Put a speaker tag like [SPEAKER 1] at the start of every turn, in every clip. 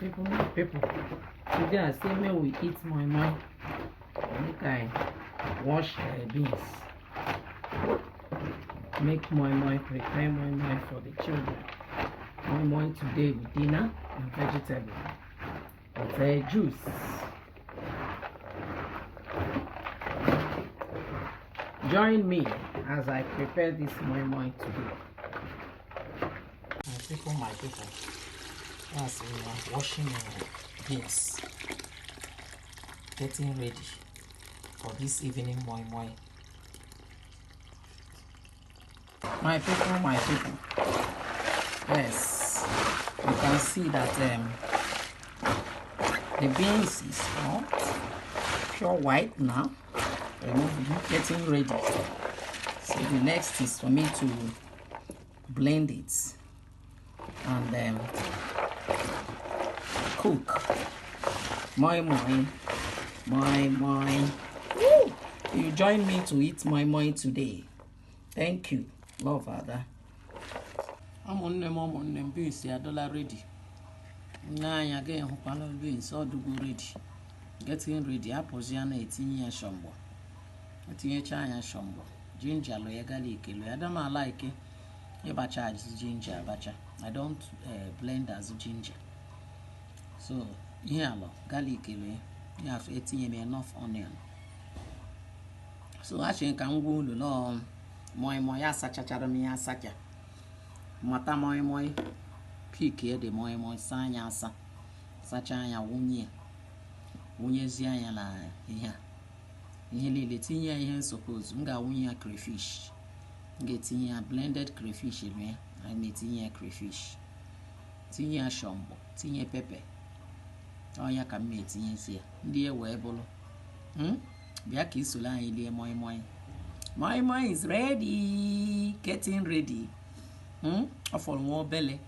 [SPEAKER 1] my people. Today I say may we eat moi moi. Make I wash beans. Make moi moi, prepare moi moi for the children. Moi moi today with dinner and vegetable. With juice. Join me as I prepare this moi moi today. My people. As we are washing beans, getting ready for this evening moi moi. My people. Yes, you can see that the beans is hot, pure white now. Getting ready. So the next is for me to blend it and cook moi moi. Woo! You join me to eat moi moi today. Thank you, love Father. I'm on them beans. They are dollar ready. Now again, panel beans all do go ready. Getting ready. Apples yana 18 years shombo. 18 chanya shombo. Ginger lo garlic lo. I don't like it. Bacha is ginger bacha. I don't blend as ginger. So here lo garlic lo. You have 18 enough onion. So actually can go no moi moi asacha charami asacha. Mata moi moi pick here the moi moi sanya asa. Sacha ya wunye zia ya na ihe. Ihe lele tinye ihe suppose nga wunye crayfish. Nga tinye blended crayfish eme. I may tinye crayfish. Tinye shombo, tinye pepper. Oh ya ka me tinye sia. Ndi e we bolo. Bia ka isula anyị lie moi moi. Moi moi is ready. Getting ready. Ofol nwo bele.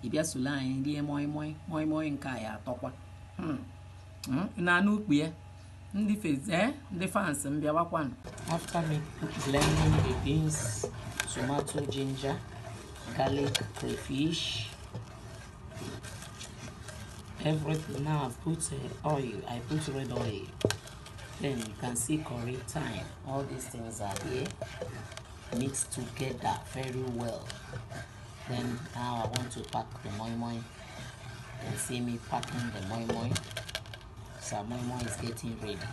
[SPEAKER 1] Ibia sula anyị lie moi moi. Moi moi nke ya atọkwa. Na anu ukpu ya. Ndị face ndị fans mbia wakwan. After me blending the beans, tomato, ginger, garlic, crayfish, everything. Now I put oil. I put red oil. Then you can see curry, thyme. All these things are here mixed together very well. Then now I want to pack the moi moi. You can see me packing the moi moi. So moi moi is getting ready.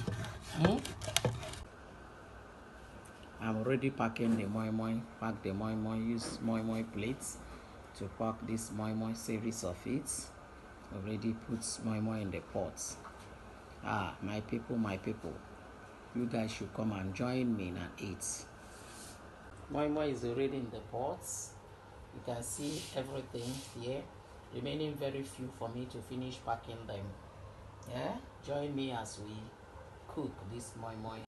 [SPEAKER 1] I'm already packing the moi moi. Pack the moi moi. Use moi moi plates to pack this moi moi series of it. Already put moi moi in the pots. My people. You guys should come and join me and eat. Moi moi is already in the pots. You can see everything here. Remaining very few for me to finish packing them. Yeah? Join me as we cook this moi moi.